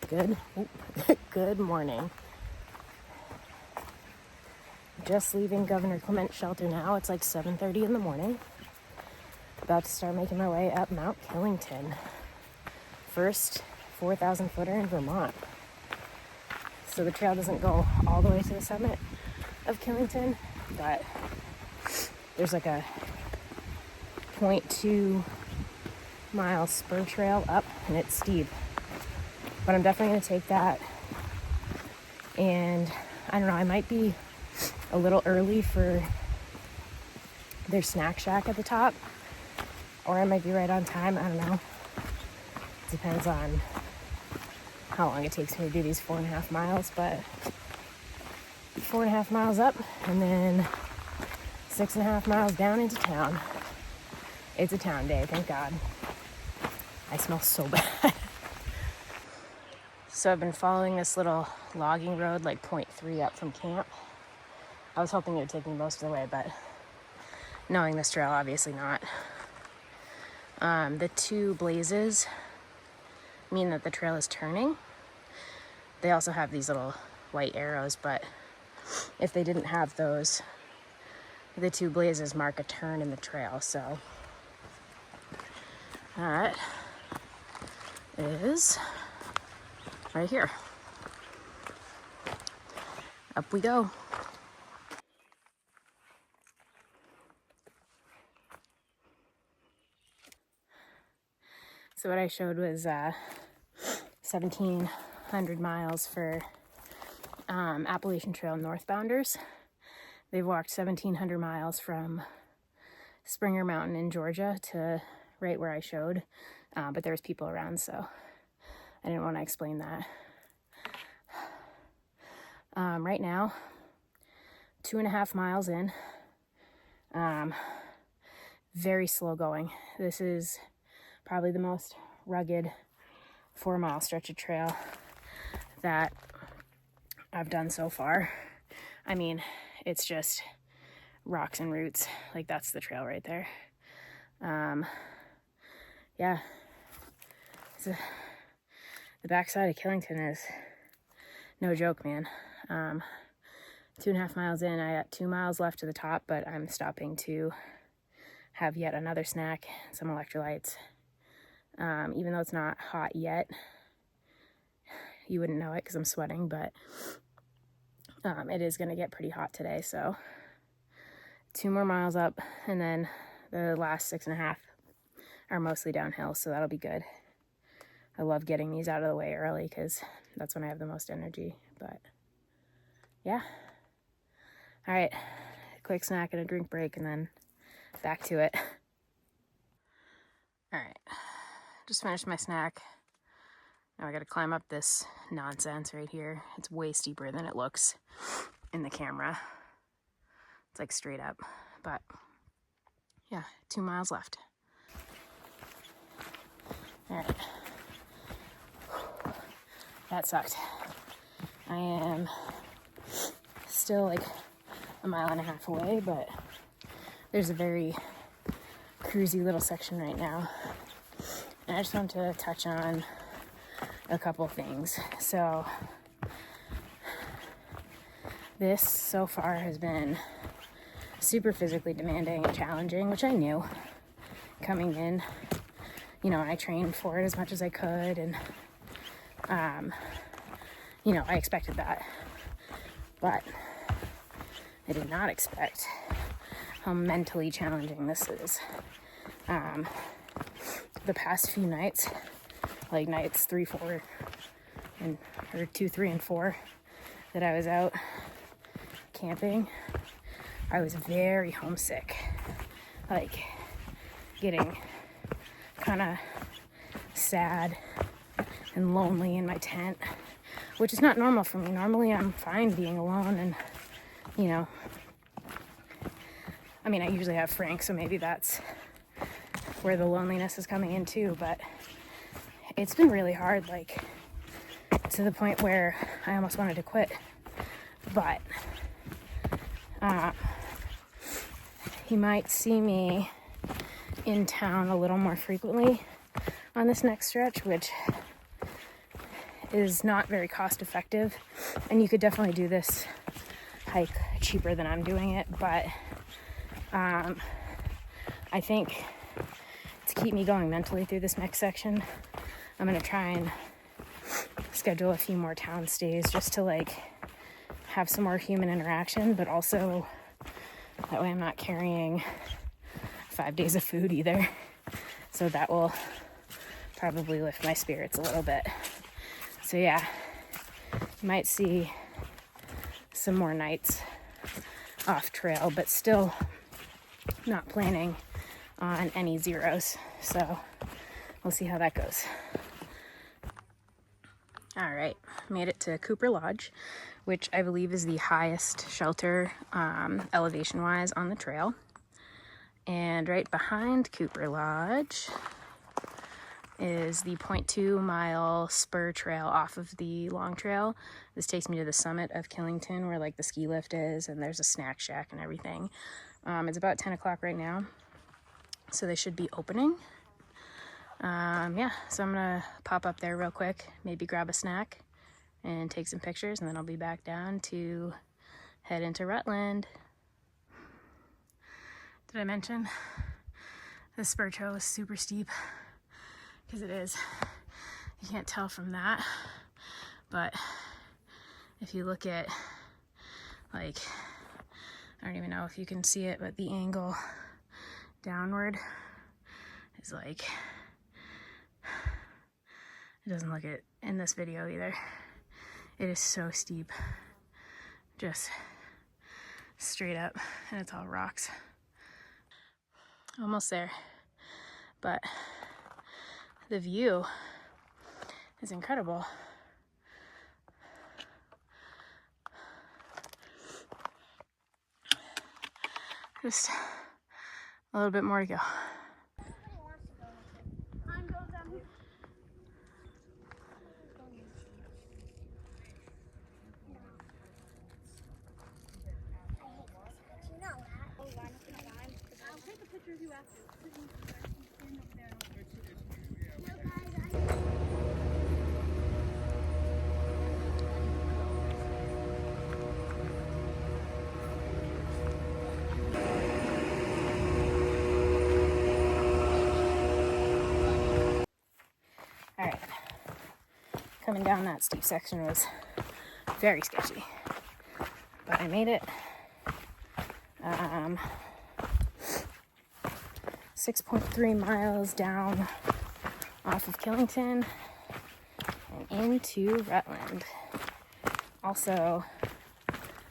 Good morning. Just leaving Governor Clement's shelter now. It's like 7:30 in the morning. About to start making my way up Mount Killington. First 4,000 footer in Vermont. So the trail doesn't go all the way to the summit of Killington, but there's like a 0.2 mile spur trail up and it's steep. But I'm definitely going to take that. And I don't know, I might be a little early for their snack shack at the top, or I might be right on time. I don't know. It depends on how long it takes me to do these 4.5 miles, but 4.5 miles up and then 6.5 miles down into town. It's a town day, thank God. I smell so bad. So I've been following this little logging road, like 0.3 up from camp. I was hoping it would take me most of the way, but knowing this trail, obviously not. The two blazes mean that the trail is turning. They also have these little white arrows, but if they didn't have those, the two blazes mark a turn in the trail. So that is right here. Up we go. So what I showed was 1,700 miles for Appalachian Trail northbounders. They've walked 1,700 miles from Springer Mountain in Georgia to right where I showed, but there was people around, so I didn't want to explain that. Right now, 2.5 miles in, very slow going. This is probably the most rugged 4-mile stretch of trail that I've done so far. I mean, it's just rocks and roots. Like, that's the trail right there. Yeah. The backside of Killington is no joke, man. 2.5 miles in, I got 2 miles left to the top, but I'm stopping to have yet another snack, some electrolytes. Even though it's not hot yet, you wouldn't know it because I'm sweating, but it is going to get pretty hot today. So 2 more miles up, and then the last 6.5 are mostly downhill, so that'll be good. I love getting these out of the way early because that's when I have the most energy. But yeah. All right, quick snack and a drink break, and then back to it. All right, just finished my snack. Now I gotta climb up this nonsense right here. It's way steeper than it looks in the camera. It's like straight up, but yeah, 2 miles left. All right, that sucked. I am still like 1.5 miles away, but there's a very cruisy little section right now. And I just want to touch on a couple things. So this so far has been super physically demanding and challenging, which I knew coming in. You know, I trained for it as much as I could, and you know, I expected that. But I did not expect how mentally challenging this is. The past few nights, like nights 3, 4, or 2, 3, and 4 that I was out camping, I was very homesick, like getting kind of sad and lonely in my tent, which is not normal for me. Normally I'm fine being alone, and you know, I mean, I usually have Frank, so maybe that's where the loneliness is coming in too, but it's been really hard, like to the point where I almost wanted to quit. But you might see me in town a little more frequently on this next stretch, which is not very cost effective, and you could definitely do this hike cheaper than I'm doing it, but I think to keep me going mentally through this next section, I'm gonna try and schedule a few more town stays just to like have some more human interaction, but also that way I'm not carrying 5 days of food either. So that will probably lift my spirits a little bit. So yeah, you might see some more nights off trail, but still not planning on any zeros. So we'll see how that goes. All right, made it to Cooper Lodge, which I believe is the highest shelter elevation-wise on the trail. And right behind Cooper Lodge is the 0.2 mile spur trail off of the long trail. This takes me to the summit of Killington where like the ski lift is, and there's a snack shack and everything. It's about 10 o'clock right now, so they should be opening. Yeah, so I'm gonna pop up there real quick, maybe grab a snack and take some pictures, and then I'll be back down to head into Rutland. Did I mention this spur trail is super steep? Because it is. You can't tell from that, but if you look at, like, I don't even know if you can see it, but the angle downward is like, it doesn't look it in this video either. It is so steep, just straight up, and it's all rocks. Almost there, but the view is incredible. Just a little bit more to go. All right, coming down that steep section was very sketchy, but I made it. 6.3 miles down off of Killington and into Rutland. Also,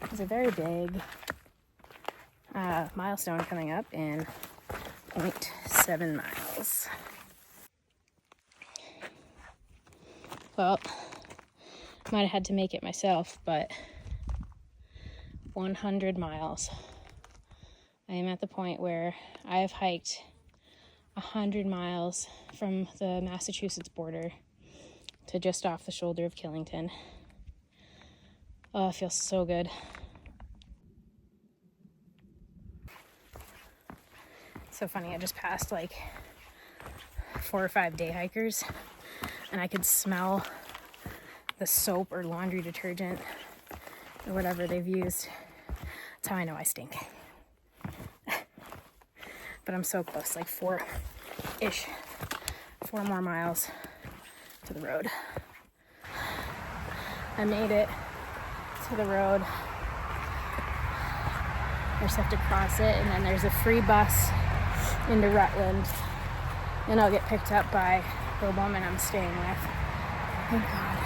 there's a very big milestone coming up in 0.7 miles. Well, might have had to make it myself, but 100 miles. I am at the point where I have hiked 100 miles from the Massachusetts border to just off the shoulder of Killington. Oh, it feels so good. So funny, I just passed like 4 or 5 day hikers, and I could smell the soap or laundry detergent or whatever they've used. That's how I know I stink. But I'm so close, like 4 more miles to the road. I made it to the road. I just have to cross it, and then there's a free bus into Rutland, and I'll get picked up by the woman I'm staying with. Thank God.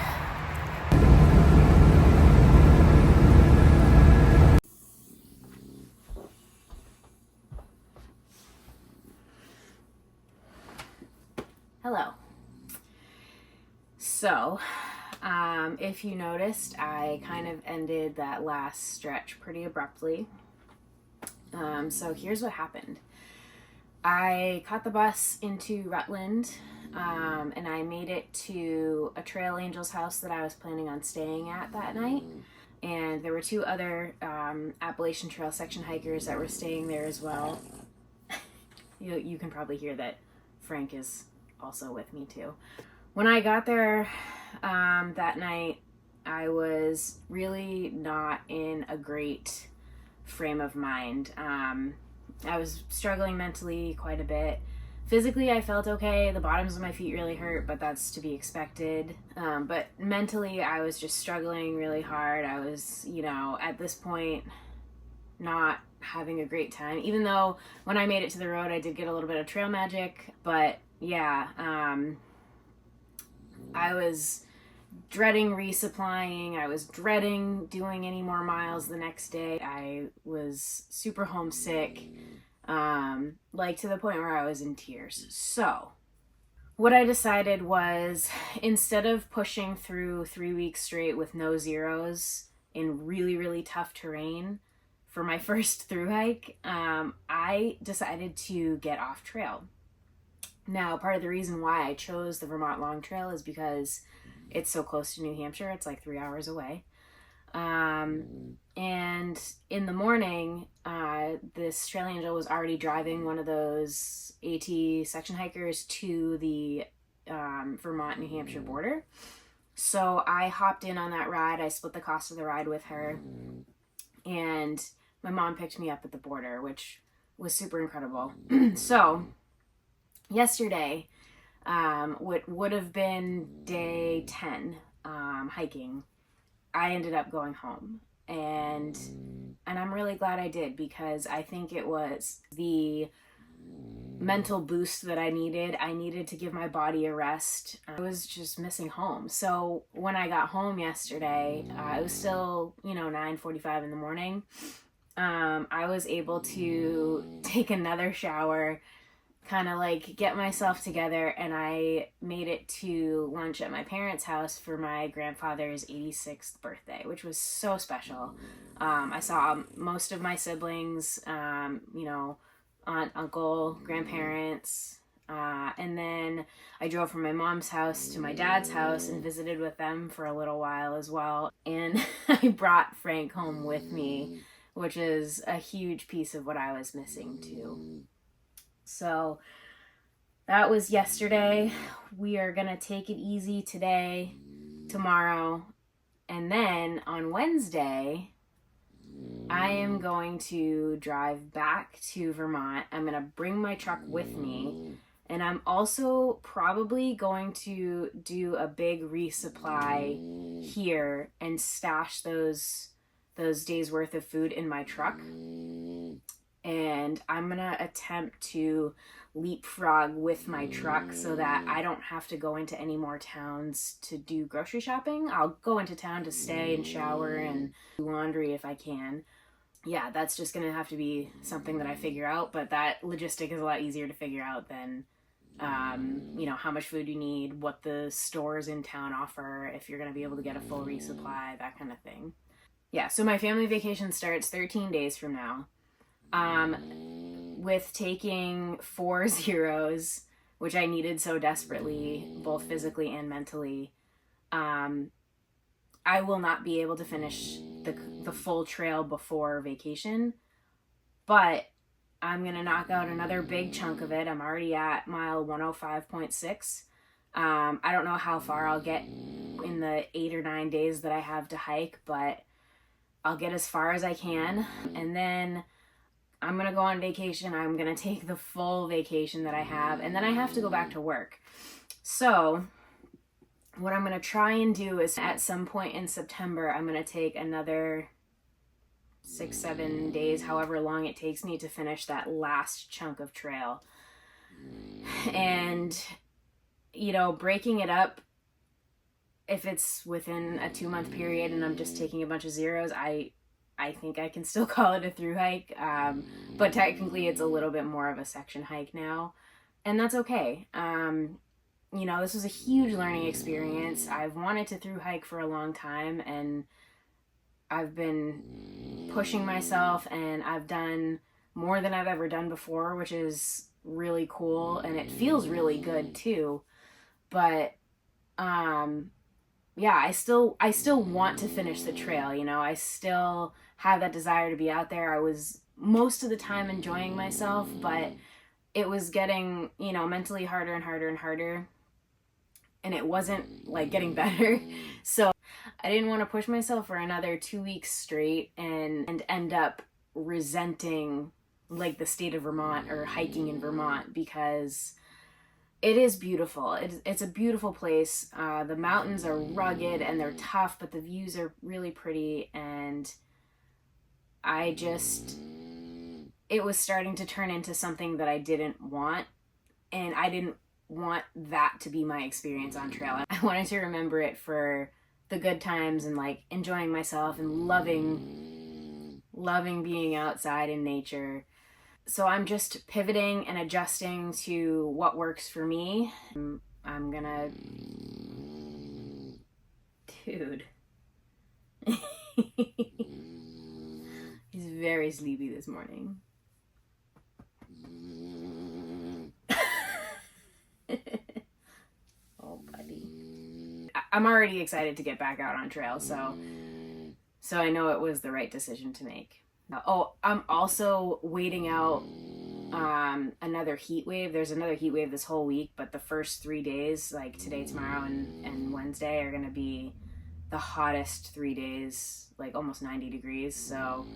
Hello. So, if you noticed, I kind of ended that last stretch pretty abruptly. So here's what happened. I caught the bus into Rutland, and I made it to a Trail Angels house that I was planning on staying at that night. And there were 2 other Appalachian Trail section hikers that were staying there as well. You can probably hear that Frank is also with me too. When I got there, that night, I was really not in a great frame of mind. I was struggling mentally quite a bit. Physically, I felt okay. The bottoms of my feet really hurt, but that's to be expected. But mentally, I was just struggling really hard. I was, at this point, not having a great time. Even though when I made it to the road, I did get a little bit of trail magic. But yeah, I was dreading resupplying. I was dreading doing any more miles the next day. I was super homesick, like to the point where I was in tears. So what I decided was, instead of pushing through 3 weeks straight with no zeros in really, really tough terrain for my first thru hike, I decided to get off trail. Now, part of the reason why I chose the Vermont Long Trail is because it's so close to New Hampshire. It's like 3 hours away. And in the morning, this trail angel was already driving one of those AT section hikers to the Vermont, New Hampshire border. So I hopped in on that ride. I split the cost of the ride with her. And my mom picked me up at the border, which was super incredible. So yesterday, what would have been day 10 hiking, I ended up going home, and I'm really glad I did, because I think it was the mental boost that I needed. I needed to give my body a rest. I was just missing home. So when I got home yesterday, it was still 9:45 in the morning. I was able to take another shower, kind of like get myself together, and I made it to lunch at my parents' house for my grandfather's 86th birthday, which was so special. I saw most of my siblings, aunt, uncle, grandparents, and then I drove from my mom's house to my dad's house and visited with them for a little while as well. And I brought Frank home with me, which is a huge piece of what I was missing too. So that was yesterday. We are going to take it easy today, tomorrow, and then on Wednesday, I am going to drive back to Vermont. I'm going to bring my truck with me, and I'm also probably going to do a big resupply here and stash those days worth of food in my truck. And I'm going to attempt to leapfrog with my truck so that I don't have to go into any more towns to do grocery shopping. I'll go into town to stay and shower and do laundry if I can. Yeah, that's just going to have to be something that I figure out, but that logistic is a lot easier to figure out than, how much food you need, what the stores in town offer, if you're going to be able to get a full resupply, that kind of thing. Yeah, so my family vacation starts 13 days from now. With taking 4 zeros, which I needed so desperately, both physically and mentally, I will not be able to finish the full trail before vacation, but I'm going to knock out another big chunk of it. I'm already at mile 105.6. I don't know how far I'll get in the 8 or 9 days that I have to hike, but I'll get as far as I can, and then I'm going to go on vacation. I'm going to take the full vacation that I have, and then I have to go back to work. So what I'm going to try and do is, at some point in September, I'm going to take another 6-7 days, however long it takes me to finish that last chunk of trail. And, breaking it up, if it's within a 2-month period and I'm just taking a bunch of zeros, I think I can still call it a thru hike, but technically it's a little bit more of a section hike now, and that's okay. This was a huge learning experience. I've wanted to thru hike for a long time, and I've been pushing myself, and I've done more than I've ever done before, which is really cool, and it feels really good too. But I still want to finish the trail. I still have that desire to be out there. I was most of the time enjoying myself, but it was getting, mentally harder and harder and harder. and it wasn't like getting better. So I didn't want to push myself for another 2 weeks straight and end up resenting like the state of Vermont or hiking in Vermont, because it is beautiful. It's a beautiful place. The mountains are rugged and they're tough, but the views are really pretty. And I just, it was starting to turn into something that I didn't want. And I didn't want that to be my experience on trail. I wanted to remember it for the good times and like enjoying myself and loving being outside in nature. So I'm just pivoting and adjusting to what works for me. I'm gonna, dude. He's very sleepy this morning. Oh, buddy. I'm already excited to get back out on trail, so I know it was the right decision to make. Oh, I'm also waiting out another heat wave. There's another heat wave this whole week, but the first 3 days, like today, tomorrow, and Wednesday, are gonna be the hottest 3 days, like almost 90 degrees. So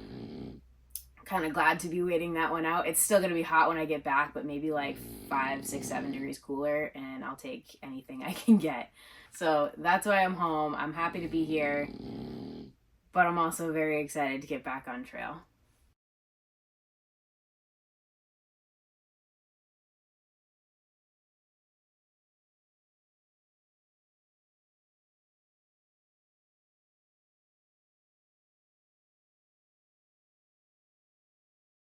kind of glad to be waiting that one out. It's still gonna be hot when I get back, but maybe like 5, 6, 7 degrees cooler, and I'll take anything I can get. So that's why I'm home. I'm happy to be here, but I'm also very excited to get back on trail.